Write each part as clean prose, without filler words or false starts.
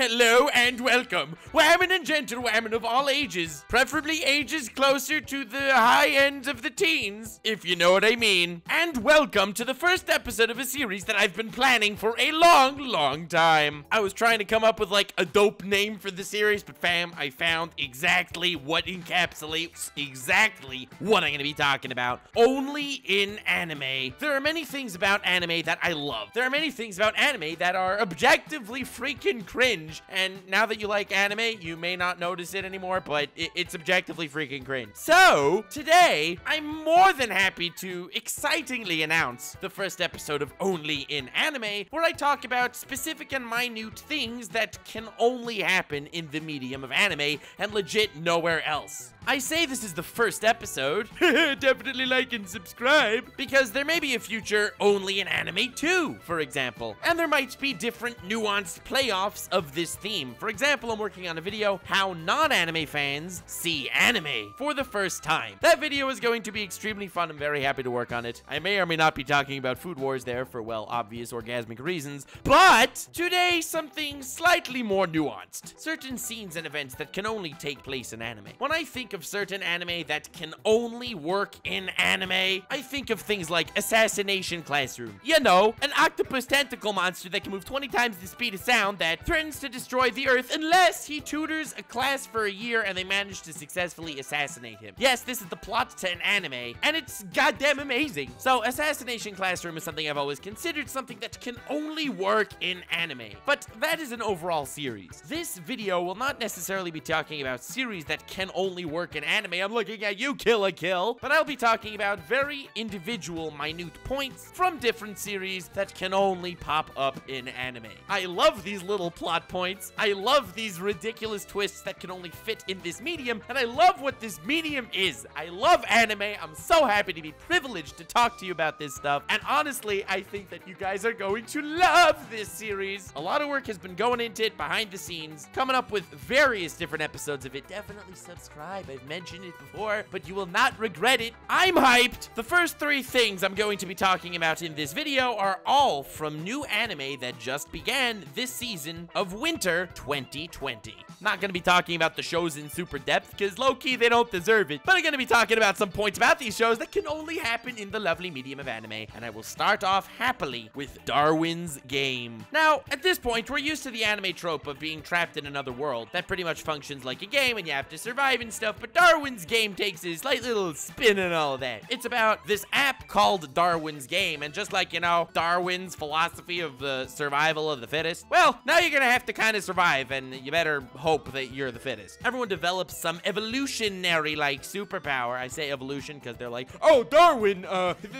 Hello and welcome, whammon and gentlewomen of all ages, preferably ages closer to the high end of the teens, if you know what I mean. And welcome to the first episode of a series that I've been planning for a long time. I was trying to come up with like a dope name for the series, but fam, I found exactly what encapsulates exactly what I'm gonna be talking about. Only in anime. There are many things about anime that I love. There are many things about anime that are objectively freaking cringe. And now that you like anime, you may not notice it anymore, but it's objectively freaking cringe. So today, I'm more than happy to excitingly announce the first episode of Only in Anime, where I talk about specific and minute things that can only happen in the medium of anime and legit nowhere else. I say this is the first episode, definitely like and subscribe, because there may be a future Only in Anime 2, for example, and there might be different nuanced playoffs of this theme. For example, I'm working on a video, how non-anime fans see anime for the first time. That video is going to be extremely fun. I'm very happy to work on it. I may or may not be talking about Food Wars there for, well, obvious orgasmic reasons, but today something slightly more nuanced. Certain scenes and events that can only take place in anime. When I think of certain anime that can only work in anime, I think of things like Assassination Classroom. You know, an octopus tentacle monster that can move 20 times the speed of sound that threatens to destroy the earth unless he tutors a class for a year and they manage to successfully assassinate him. Yes, this is the plot to an anime, and it's goddamn amazing. So Assassination Classroom is something I've always considered something that can only work in anime, but that is an overall series. This video will not necessarily be talking about series that can only work in anime. I'm looking at you, Kill la Kill, but I'll be talking about very individual, minute points from different series that can only pop up in anime. I love these little plot points. I love these ridiculous twists that can only fit in this medium, and I love what this medium is. I love anime. I'm so happy to be privileged to talk to you about this stuff, and honestly, I think that you guys are going to love this series. A lot of work has been going into it behind the scenes, coming up with various different episodes of it. Definitely subscribe. I've mentioned it before, but you will not regret it. I'm hyped. The first three things I'm going to be talking about in this video are all from new anime that just began this season of Winter 2020. Not going to be talking about the shows in super depth because low-key they don't deserve it, but I'm going to be talking about some points about these shows that can only happen in the lovely medium of anime, and I will start off happily with Darwin's Game. Now, at this point, we're used to the anime trope of being trapped in another world that pretty much functions like a game and you have to survive and stuff, but Darwin's Game takes a slight little spin and all of that. It's about this app called Darwin's Game, and just like, you know, Darwin's philosophy of the survival of the fittest, well, now you're gonna have to kind of survive, and you better hope that you're the fittest. Everyone develops some evolutionary, like, superpower. I say evolution because they're like, oh, Darwin,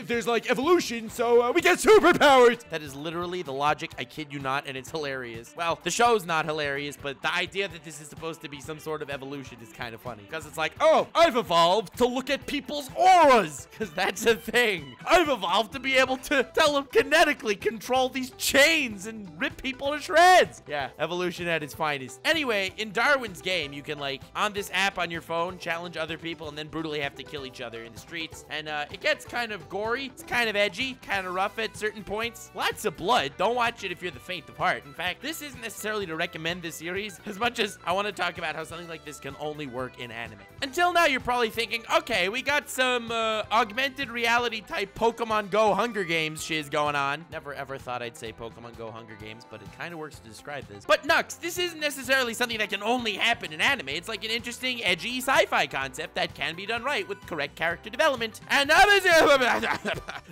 there's, like, evolution, so, we get superpowers! That is literally the logic, I kid you not, and it's hilarious. Well, the show's not hilarious, but the idea that this is supposed to be some sort of evolution is kind of funny, because it's like, oh, I've evolved to look at people's auras, because that's a thing. I've evolved to be able to telekinetically control these chains and rip people to shreds. Yeah, evolution at its finest. Anyway, in Darwin's Game, you can, like, on this app on your phone, challenge other people and then brutally have to kill each other in the streets. And it gets kind of gory. It's kind of edgy, kind of rough at certain points. Lots of blood. Don't watch it if you're the faint of heart. In fact, this isn't necessarily to recommend this series as much as I want to talk about how something like this can only work in anime. Until now, you're probably thinking, okay, we got some augmented reality type Pokemon Go Hunger Games shiz going on. Never ever thought I'd say Pokemon Go Hunger Games, but it kind of works to describe this. But Nux, this isn't necessarily something that can only happen in anime. It's like an interesting, edgy sci-fi concept that can be done right with correct character development. And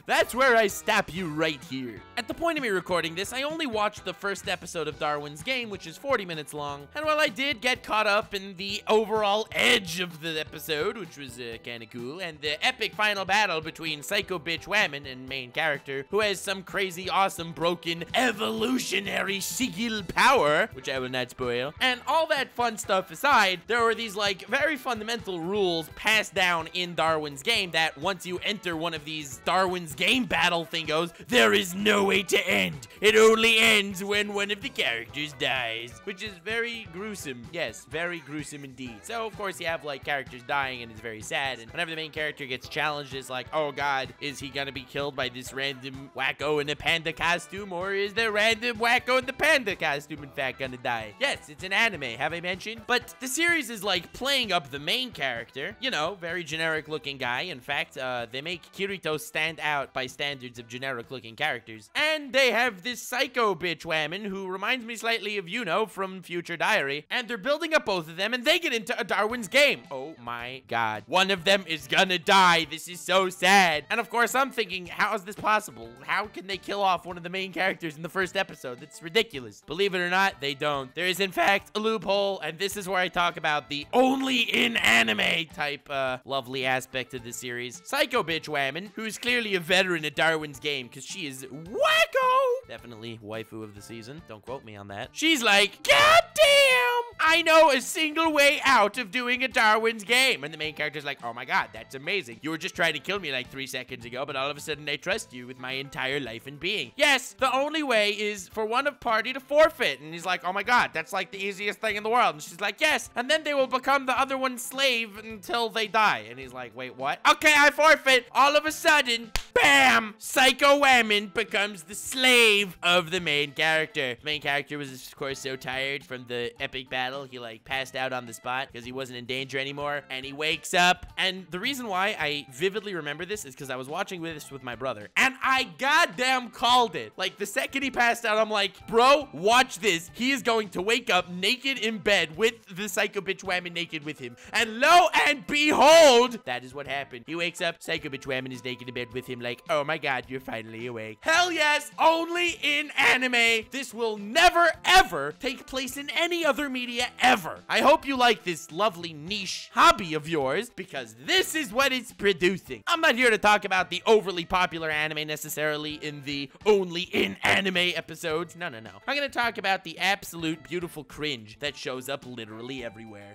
that's where I stop you right here. At the point of me recording this, I only watched the first episode of Darwin's Game, which is 40 minutes long. And while I did get caught up in the overall edge of the episode, which was kind of cool, and the epic final battle between Psycho Bitch Whammon and main character, who has some crazy, awesome, broken, evolutionary sigil power, which I will not spoil, and all that fun stuff aside, there were these, like, very fundamental rules passed down in Darwin's Game that once you enter one of these Darwin's Game battle thingos, there is no way to end. It only ends when one of the characters dies, which is very gruesome. Yes, very gruesome indeed. So, of course, you have, like, characters dying, and it's very sad, and whenever the main character gets challenged, it's like, oh god, is he gonna be killed by this random wacko in a panda costume, or is there random wacko in the panda costume? And fact gonna die. Yes, it's an anime, have I mentioned? But the series is like playing up the main character. You know, very generic looking guy. In fact, they make Kirito stand out by standards of generic looking characters. And they have this psycho bitch woman who reminds me slightly of Yuno from Future Diary. And they're building up both of them and they get into a Darwin's game. Oh my god. One of them is gonna die. This is so sad. And of course, I'm thinking, how is this possible? How can they kill off one of the main characters in the first episode? That's ridiculous. Believe it or not, they don't. There is in fact a loophole, and this is where I talk about the only in anime type lovely aspect of the series. Psycho bitch woman, who's clearly a veteran at Darwin's game because she is wacko. Definitely waifu of the season. Don't quote me on that. She's like, God damn! I know a single way out of doing a Darwin's game. And the main character's like, oh my god, that's amazing. You were just trying to kill me like 3 seconds ago, but all of a sudden I trust you with my entire life and being. Yes, the only way is for one of party to forfeit. And he's like, oh my god, that's like the easiest thing in the world. And she's like, yes. And then they will become the other one's slave until they die. And he's like, wait, what? Okay, I forfeit. All of a sudden, bam! Psycho woman becomes the slave of the main character. The main character was, of course, so tired from the epic battle. He like passed out on the spot because he wasn't in danger anymore. And he wakes up. And the reason why I vividly remember this is because I was watching this with my brother. And I goddamn called it. Like the second he passed out, I'm like, bro, watch this. He is going to wake up naked in bed with the psycho bitch woman naked with him. And lo and behold, that is what happened. He wakes up, psycho bitch woman is naked in bed with him like, oh my god, you're finally awake. Hell yes, only in anime. This will never ever take place in any other media ever. I hope you like this lovely niche hobby of yours because this is what it's producing. I'm not here to talk about the overly popular anime necessarily in the only in anime episodes. No, no, no. I'm gonna talk about the absolute beautiful cringe that shows up literally everywhere.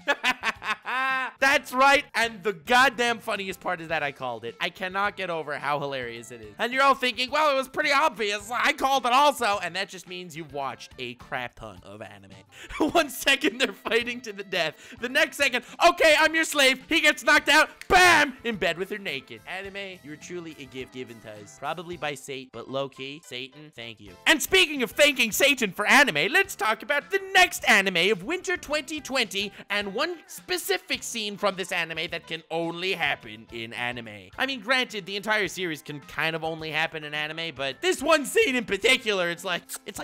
That's right, and the goddamn funniest part is that I called it. I cannot get over how hilarious it is. And you're all thinking, well, it was pretty obvious. I called it also, and that just means you've watched a crap ton of anime. 1 second, they're fighting to the death. The next second, okay, I'm your slave. He gets knocked out, bam, in bed with her naked. Anime, you're truly a gift given to us. Probably by Satan, but low-key, Satan, thank you. And speaking of thanking Satan for anime, let's talk about the next anime of winter 2020, and one specific scene from this anime that can only happen in anime. I mean, granted, the entire series can kind of only happen in anime, but this one scene in particular, it's like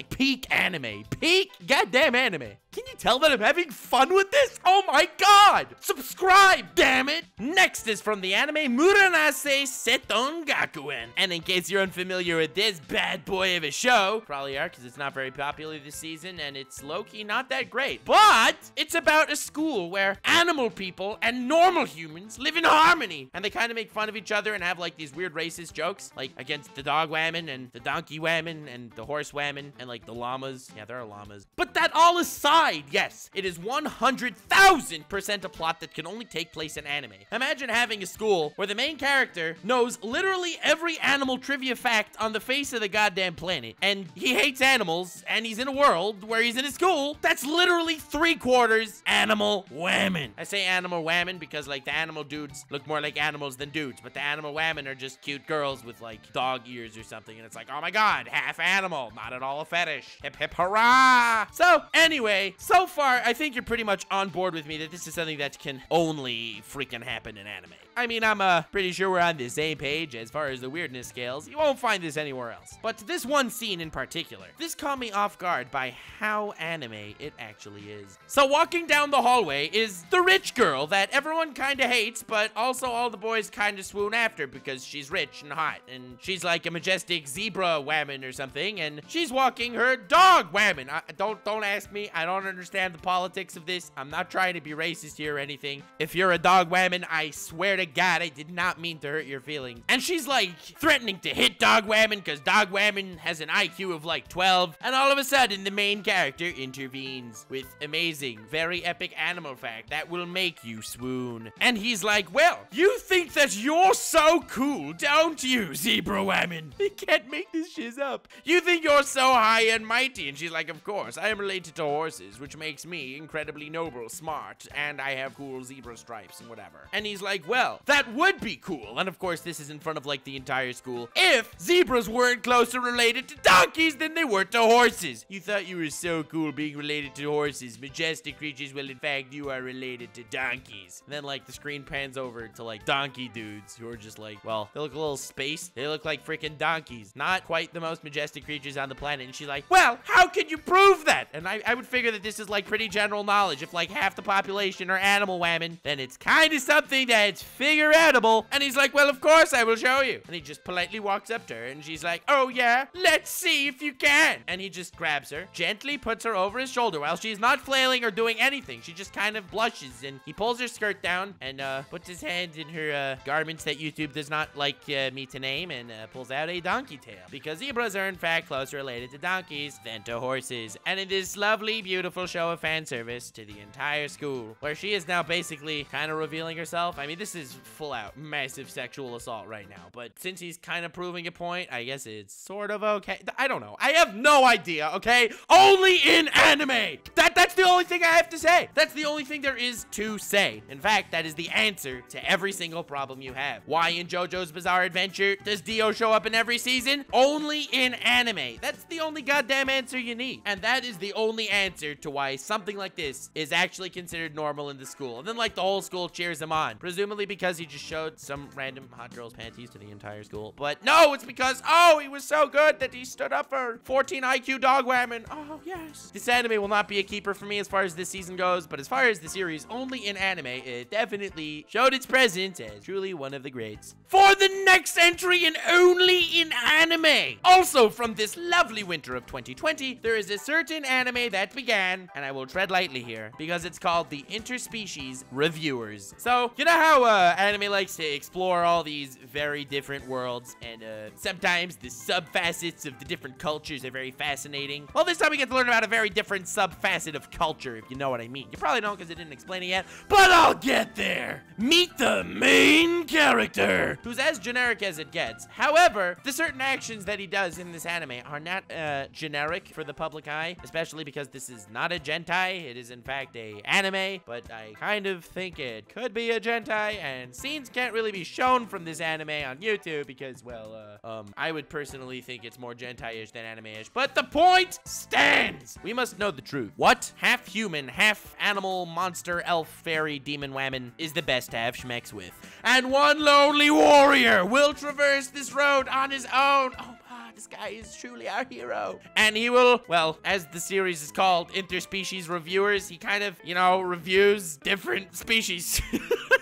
peak anime. Peak goddamn anime. Can you tell that I'm having fun with this? Oh my god! Subscribe, damn it! Next is from the anime Muranase Seton Gakuen. And in case you're unfamiliar with this bad boy of a show, probably are because it's not very popular this season and it's low-key not that great. But it's about a school where animal people and normal humans live in harmony. And they kind of make fun of each other and have like these weird racist jokes, like against the dog women and the donkey women and the horse women and like the llamas. Yeah, there are llamas. But that all aside, yes, it is 100,000% a plot that can only take place in anime. Imagine having a school where the main character knows literally every animal trivia fact on the face of the goddamn planet, and he hates animals, and he's in a world where he's in a school that's literally 3/4 animal women. I say animal women because like the animal dudes look more like animals than dudes, but the animal women are just cute girls with like dog ears or something, and it's like, oh my god, half animal, not at all a fetish. Hip hip hurrah! So anyway, so far I think you're pretty much on board with me that this is something that can only freaking happen in anime. I mean, I'm pretty sure we're on the same page as far as the weirdness scales. You won't find this anywhere else. But this one scene in particular, this caught me off guard by how anime it actually is. So walking down the hallway is the rich girl that everyone kind of hates, but also all the boys kind of swoon after because she's rich and hot, and she's like a majestic zebra woman or something, and she's walking her dog woman. Don't ask me. I don't understand the politics of this. I'm not trying to be racist here or anything. If you're a dog woman, I swear to God, I did not mean to hurt your feelings. And she's like threatening to hit dog woman because dog woman has an IQ of like 12, and all of a sudden the main character intervenes with amazing, very epic animal fact that will make you to swoon. And he's like, well, you think that you're so cool, don't you, Zebra Whammon? You can't make this shiz up. You think you're so high and mighty. And she's like, of course, I am related to horses, which makes me incredibly noble, smart, and I have cool zebra stripes and whatever. And he's like, well, that would be cool. And of course, this is in front of like the entire school. If zebras weren't closer related to donkeys than they were to horses. You thought you were so cool being related to horses. Majestic creatures, well, in fact, you are related to donkeys. And then like the screen pans over to like donkey dudes who are just like, well, they look a little spaced. They look like freaking donkeys. Not quite the most majestic creatures on the planet. And she's like, well, how can you prove that? And I would figure that this is like pretty general knowledge. If like half the population are animal women, then it's kind of something that's figure-outable. And he's like, well, of course I will show you. And he just politely walks up to her and she's like, oh yeah, let's see if you can. And he just grabs her, gently puts her over his shoulder while she's not flailing or doing anything. She just kind of blushes and he pulls her skirt down and puts his hand in her garments that YouTube does not like me to name and pulls out a donkey tail. Because zebras are in fact closer related to donkeys than to horses. And in this lovely, beautiful show of fan service to the entire school, where she is now basically kind of revealing herself. I mean, this is full out massive sexual assault right now. But since he's kind of proving a point, I guess it's sort of okay. I don't know. I have no idea, okay? Only in anime! That's the only thing I have to say. That's the only thing there is to say. In fact, that is the answer to every single problem you have. Why in JoJo's Bizarre Adventure does Dio show up in every season? Only in anime. That's the only goddamn answer you need. And that is the only answer to why something like this is actually considered normal in the school. And then like the whole school cheers him on. Presumably because he just showed some random hot girl's panties to the entire school. But no, it's because, oh, he was so good that he stood up for 14 IQ dog whammon. Oh, yes. This anime will not be a keeper for me as far as this season goes, but as far as the series only in anime, it definitely showed its presence as truly one of the greats. For the next entry in only in anime, also from this lovely winter of 2020, there is a certain anime that began, and I will tread lightly here, because it's called the Interspecies Reviewers. So, you know how anime likes to explore all these very different worlds, and sometimes the sub-facets of the different cultures are very fascinating? Well, this time we get to learn about a very different sub-facet of culture, if you know what I mean. You probably don't because I didn't explain it yet, but I'll get there. Meet the main character, who's as generic as it gets. However, the certain actions that he does in this anime are not generic for the public eye, especially because this is not a hentai. It is in fact a anime, but I kind of think it could be a hentai, and scenes can't really be shown from this anime on YouTube because, well, I would personally think it's more hentai-ish than anime-ish, but the point stands. We must know the truth. What half human, half animal, monster, elf, fairy, demon whammon is the best to have schmecks with? And one lonely warrior will traverse this road on his own. Oh, this guy is truly our hero. And he will, well, as the series is called, Interspecies Reviewers, he kind of, you know, reviews different species.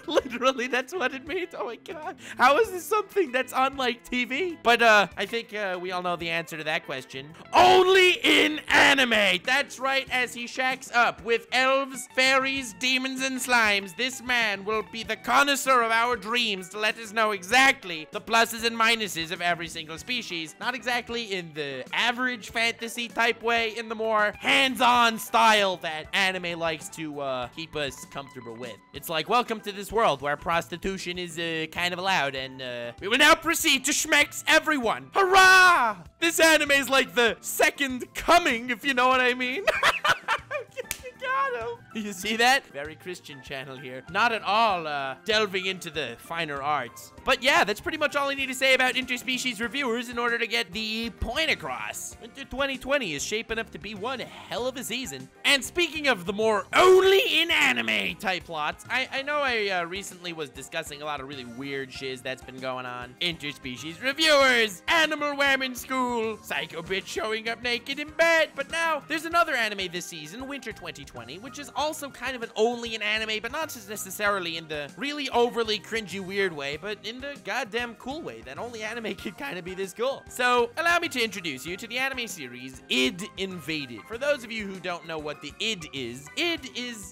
Literally, that's what it means. Oh my god. How is this something that's on, like, TV? But, I think, we all know the answer to that question. Only in anime! That's right, as he shacks up with elves, fairies, demons, and slimes, this man will be the connoisseur of our dreams to let us know exactly the pluses and minuses of every single species. Not exactly in the average fantasy type way, in the more hands-on style that anime likes to, keep us comfortable with. It's like, welcome to this world where prostitution is kind of allowed, and we will now proceed to schmecks everyone. Hurrah! This anime is like the second coming, if you know what I mean. You see that? Very Christian channel here. Not at all delving into the finer arts. But yeah, that's pretty much all I need to say about Interspecies Reviewers in order to get the point across. Winter 2020 is shaping up to be one hell of a season. And speaking of the more only in anime type plots, I know I recently was discussing a lot of really weird shiz that's been going on. Interspecies Reviewers, Animal Whammon School, Psycho Bitch showing up naked in bed. But now, there's another anime this season, Winter 2020, which is also kind of an only in anime, but not necessarily in the really overly cringy weird way. But in in a goddamn cool way that only anime could kind of be this cool. So allow me to introduce you to the anime series id Invaded. For those of you who don't know what the id is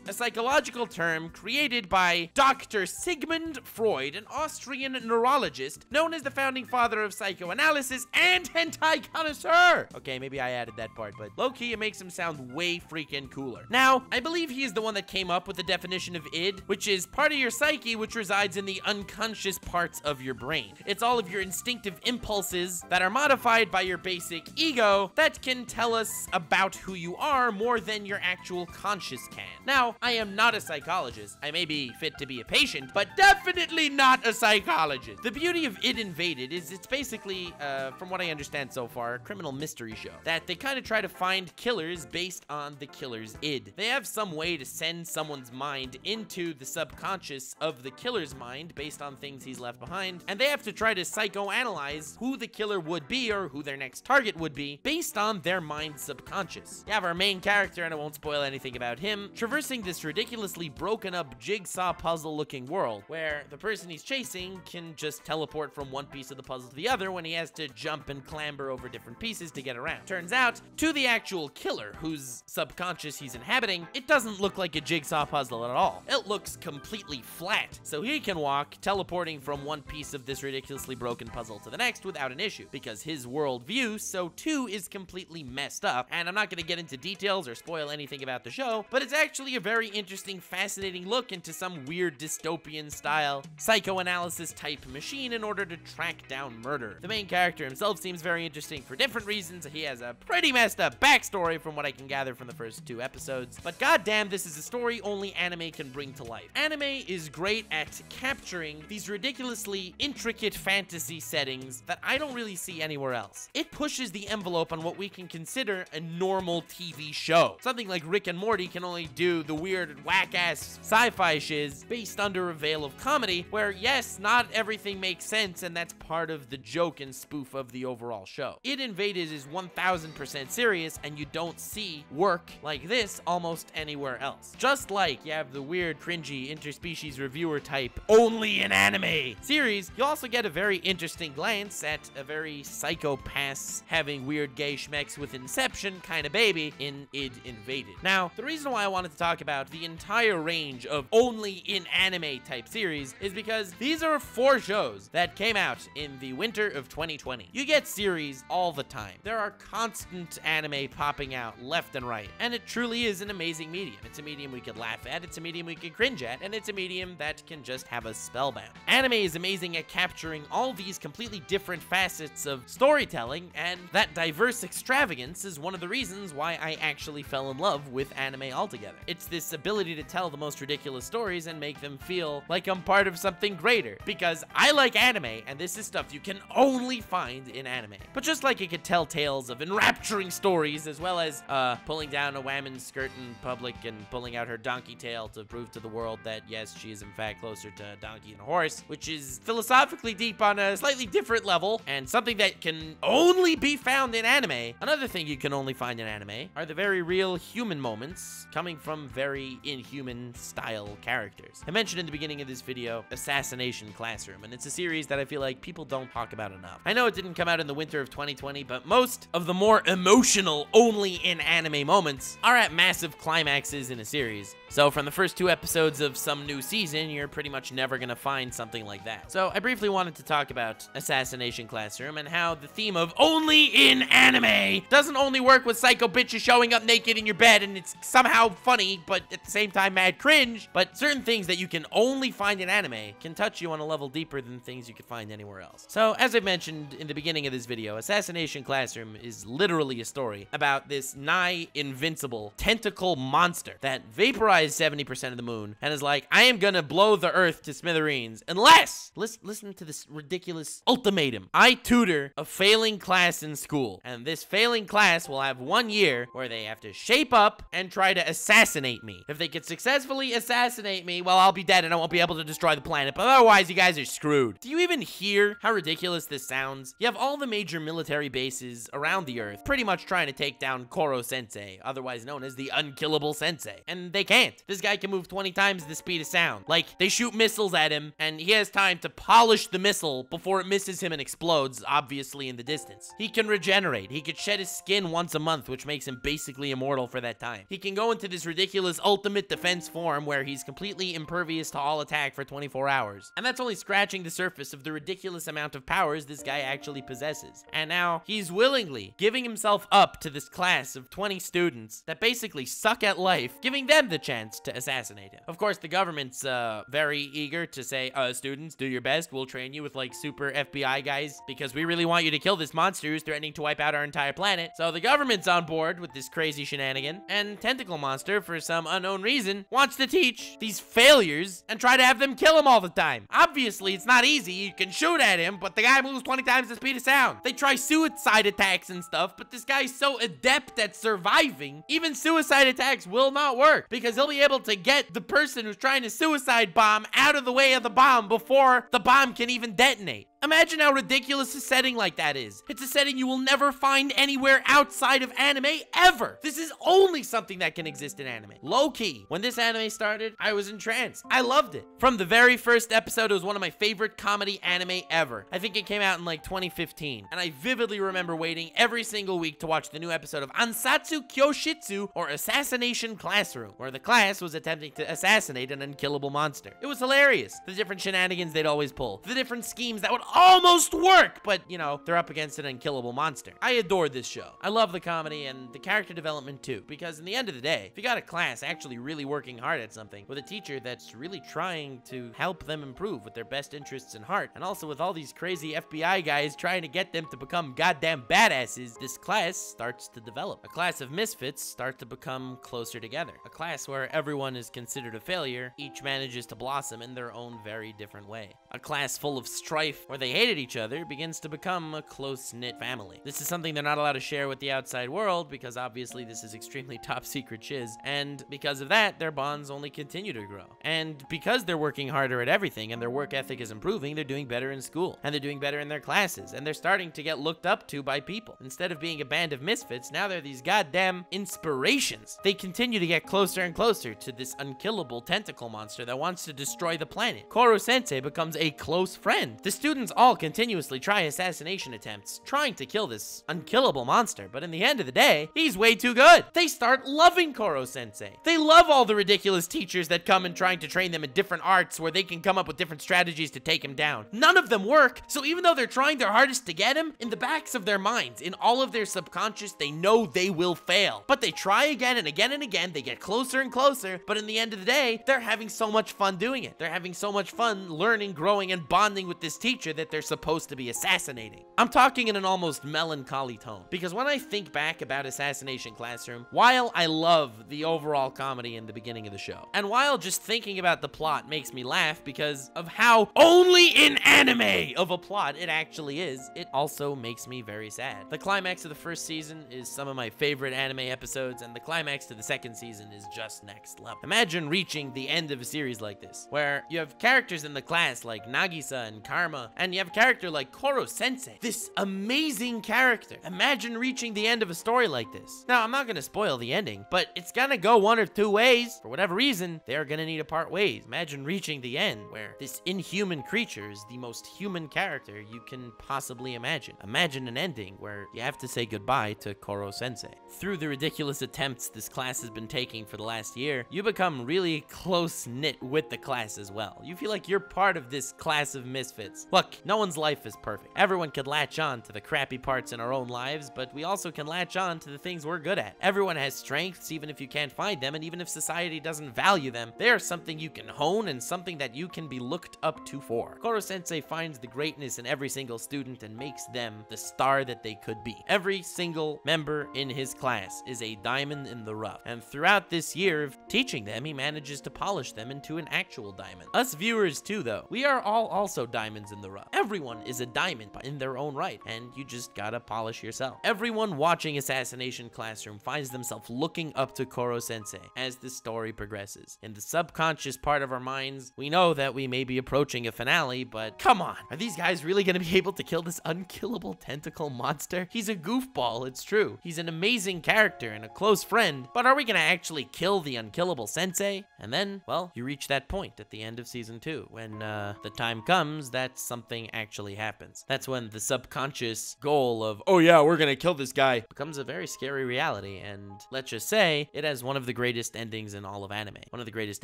a psychological term created by Dr. Sigmund Freud, an Austrian neurologist known as the founding father of psychoanalysis and hentai connoisseur. Okay, maybe I added that part, but low-key it makes him sound way freaking cooler. Now, I believe he is the one that came up with the definition of id, which is part of your psyche which resides in the unconscious parts of your brain. It's all of your instinctive impulses that are modified by your basic ego that can tell us about who you are more than your actual conscious can. Now, I am not a psychologist. I may be fit to be a patient, but definitely not a psychologist. The beauty of id Invaded is it's basically, from what I understand so far, a criminal mystery show that they kind of try to find killers based on the killer's id. They have some way to send someone's mind into the subconscious of the killer's mind based on things he's left behind, and they have to try to psychoanalyze who the killer would be or who their next target would be based on their mind's subconscious. You have our main character, and I won't spoil anything about him, traversing this ridiculously broken up jigsaw puzzle looking world where the person he's chasing can just teleport from one piece of the puzzle to the other when he has to jump and clamber over different pieces to get around. Turns out, to the actual killer whose subconscious he's inhabiting, it doesn't look like a jigsaw puzzle at all. It looks completely flat, so he can walk, teleporting from one piece of this ridiculously broken puzzle to the next without an issue, because his worldview, so too, is completely messed up. And I'm not going to get into details or spoil anything about the show, but it's actually a very interesting, fascinating look into some weird dystopian style psychoanalysis type machine in order to track down murder. The main character himself seems very interesting for different reasons. He has a pretty messed up backstory from what I can gather from the first 2 episodes, but goddamn, this is a story only anime can bring to life. Anime is great at capturing these ridiculously intricate fantasy settings that I don't really see anywhere else. It pushes the envelope on what we can consider a normal TV show. Something like Rick and Morty can only do the weird whack-ass sci-fi shiz based under a veil of comedy, where yes, not everything makes sense, and that's part of the joke and spoof of the overall show. id Invaded is 1000% serious, and you don't see work like this almost anywhere else. Just like you have the weird, cringy, interspecies reviewer type only in anime series, you also get a very interesting glance at a very psychopaths having weird gay schmecks with Inception kind of baby in id Invaded. Now, the reason why I wanted to talk about the entire range of only in anime type series is because these are 4 shows that came out in the winter of 2020. You get series all the time. There are constant anime popping out left and right, and it truly is an amazing medium. It's a medium we could laugh at, it's a medium we could cringe at, and it's a medium that can just have us spellbound. Anime is amazing at capturing all these completely different facets of storytelling, and that diverse extravagance is one of the reasons why I actually fell in love with anime altogether. It's this ability to tell the most ridiculous stories and make them feel like I'm part of something greater, because I like anime, and this is stuff you can only find in anime. But just like it could tell tales of enrapturing stories, as well as pulling down a woman's skirt in public and pulling out her donkey tail to prove to the world that yes, she is in fact closer to a donkey and a horse, which is philosophically deep on a slightly different level, and something that can only be found in anime. Another thing you can only find in anime are the very real human moments coming from very inhuman style characters. I mentioned in the beginning of this video Assassination Classroom, and it's a series that I feel like people don't talk about enough. I know it didn't come out in the winter of 2020, but most of the more emotional only in anime moments are at massive climaxes in a series. So from the first 2 episodes of some new season, you're pretty much never gonna find something like that. So I briefly wanted to talk about Assassination Classroom and how the theme of only in anime doesn't only work with psycho bitches showing up naked in your bed and it's somehow funny, but at the same time mad cringe, but certain things that you can only find in anime can touch you on a level deeper than things you could find anywhere else. So as I mentioned in the beginning of this video, Assassination Classroom is literally a story about this nigh invincible tentacle monster that vaporized 70% of the moon and is like, I am gonna blow the earth to smithereens unless, listen to this ridiculous ultimatum, I tutor a failing class in school, and this failing class will have 1 year where they have to shape up and try to assassinate me. If they could successfully assassinate me, well, I'll be dead and I won't be able to destroy the planet, but otherwise you guys are screwed. Do you even hear how ridiculous this sounds? You have all the major military bases around the earth pretty much trying to take down Koro Sensei, otherwise known as the unkillable sensei, and they can't. This guy can move 20 times the speed of sound. Like, they shoot missiles at him and he has time time to polish the missile before it misses him and explodes, obviously in the distance. He can regenerate. He could shed his skin once a month, which makes him basically immortal for that time. He can go into this ridiculous ultimate defense form where he's completely impervious to all attack for 24 hours. And that's only scratching the surface of the ridiculous amount of powers this guy actually possesses. And now he's willingly giving himself up to this class of 20 students that basically suck at life, giving them the chance to assassinate him. Of course, the government's very eager to say, students, do your best. We'll train you with like super FBI guys because we really want you to kill this monster who's threatening to wipe out our entire planet. So the government's on board with this crazy shenanigan, and Tentacle Monster, for some unknown reason, wants to teach these failures and try to have them kill him all the time. Obviously, it's not easy. You can shoot at him, but the guy moves 20 times the speed of sound. They try suicide attacks and stuff, but this guy's so adept at surviving, even suicide attacks will not work because he'll be able to get the person who's trying to suicide bomb out of the way of the bomb before the bomb can even detonate. Imagine how ridiculous a setting like that is. It's a setting you will never find anywhere outside of anime ever. This is only something that can exist in anime. Low-key, when this anime started, I was entranced. I loved it. From the very first episode, it was one of my favorite comedy anime ever. I think it came out in like 2015, and I vividly remember waiting every single week to watch the new episode of Ansatsu Kyoshitsu, or Assassination Classroom, where the class was attempting to assassinate an unkillable monster. It was hilarious. The different shenanigans they'd always pull. The different schemes that would almost work, but you know, they're up against an unkillable monster. I adored this show. I love the comedy and the character development too, because in the end of the day, if you got a class actually really working hard at something, with a teacher that's really trying to help them improve with their best interests in heart, and also with all these crazy FBI guys trying to get them to become goddamn badasses, this class starts to develop. A class of misfits start to become closer together. A class where everyone is considered a failure, each manages to blossom in their own very different way. A class full of strife where they hated each other begins to become a close-knit family. This is something they're not allowed to share with the outside world because obviously this is extremely top secret shiz, and because of that, their bonds only continue to grow. And because they're working harder at everything and their work ethic is improving, they're doing better in school, and they're doing better in their classes, and they're starting to get looked up to by people. Instead of being a band of misfits, now they're these goddamn inspirations. They continue to get closer and closer to this unkillable tentacle monster that wants to destroy the planet. Koro-sensei becomes a close friend. The students all continuously try assassination attempts, trying to kill this unkillable monster, but in the end of the day, he's way too good. They start loving Koro-sensei. They love all the ridiculous teachers that come and trying to train them in different arts where they can come up with different strategies to take him down. None of them work, so even though they're trying their hardest to get him, in the backs of their minds, in all of their subconscious, they know they will fail. But they try again and again and again, they get closer and closer, but in the end of the day, they're having so much fun doing it. They're having so much fun learning, growing, and bonding with this teacher that they're supposed to be assassinating. I'm talking in an almost melancholy tone, because when I think back about Assassination Classroom, while I love the overall comedy in the beginning of the show, and while just thinking about the plot makes me laugh because of how only in anime of a plot it actually is, it also makes me very sad. The climax of the first season is some of my favorite anime episodes, and the climax to the second season is just next level. Imagine reaching the end of a series like this, where you have characters in the class like Nagisa and Karma, and you have a character like Koro-sensei, this amazing character. Imagine reaching the end of a story like this. Now, I'm not gonna spoil the ending, but it's gonna go one of two ways. For whatever reason, they're gonna need to part ways. Imagine reaching the end where this inhuman creature is the most human character you can possibly imagine. Imagine an ending where you have to say goodbye to Koro-sensei. Through the ridiculous attempts this class has been taking for the last year, you become really close-knit with the class as well. You feel like you're part of this class of misfits. Look, no one's life is perfect. Everyone can latch on to the crappy parts in our own lives, but we also can latch on to the things we're good at. Everyone has strengths, even if you can't find them, and even if society doesn't value them, they are something you can hone and something that you can be looked up to for. Koro-sensei finds the greatness in every single student and makes them the star that they could be. Every single member in his class is a diamond in the rough, and throughout this year of teaching them, he manages to polish them into an actual diamond. Us viewers too, though, we are all also diamonds in the rough. style. Everyone is a diamond in their own right, and you just gotta polish yourself. Everyone watching Assassination Classroom finds themselves looking up to Koro-sensei as the story progresses. In the subconscious part of our minds, we know that we may be approaching a finale, but come on, are these guys really gonna be able to kill this unkillable tentacle monster? He's a goofball, it's true. He's an amazing character and a close friend, but are we gonna actually kill the unkillable sensei? And then, well, you reach that point at the end of season 2, when the time comes that something actually happens. That's when the subconscious goal of, oh yeah, we're gonna kill this guy, becomes a very scary reality, and let's just say, it has one of the greatest endings in all of anime. One of the greatest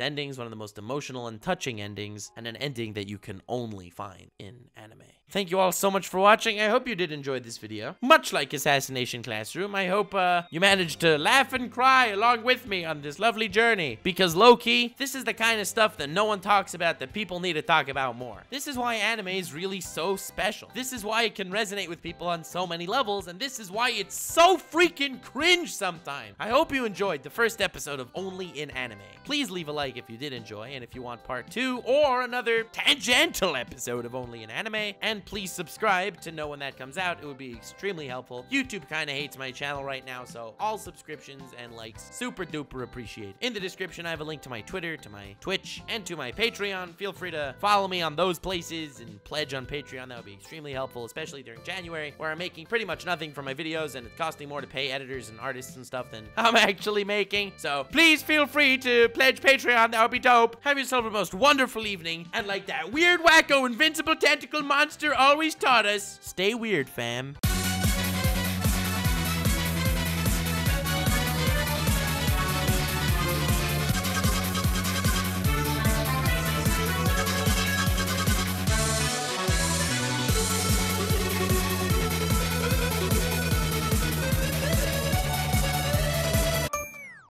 endings, one of the most emotional and touching endings, and an ending that you can only find in anime. Thank you all so much for watching. I hope you did enjoy this video. Much like Assassination Classroom, I hope you managed to laugh and cry along with me on this lovely journey. Because low-key, this is the kind of stuff that no one talks about that people need to talk about more. This is why anime is really so special. This is why it can resonate with people on so many levels, and this is why it's so freaking cringe sometimes. I hope you enjoyed the first episode of Only in Anime. Please leave a like if you did enjoy, and if you want part 2 or another tangential episode of Only in Anime, and please subscribe to know when that comes out. It would be extremely helpful. YouTube kind of hates my channel right now, so all subscriptions and likes super duper appreciated. In the description, I have a link to my Twitter, to my Twitch, and to my Patreon. Feel free to follow me on those places and pledge on Patreon. That would be extremely helpful, especially during January, where I'm making pretty much nothing for my videos, and it's costing more to pay editors and artists and stuff than I'm actually making. So please feel free to pledge Patreon. That would be dope. Have yourself a most wonderful evening, and like that weird, wacko, invincible tentacle monster always taught us, stay weird, fam.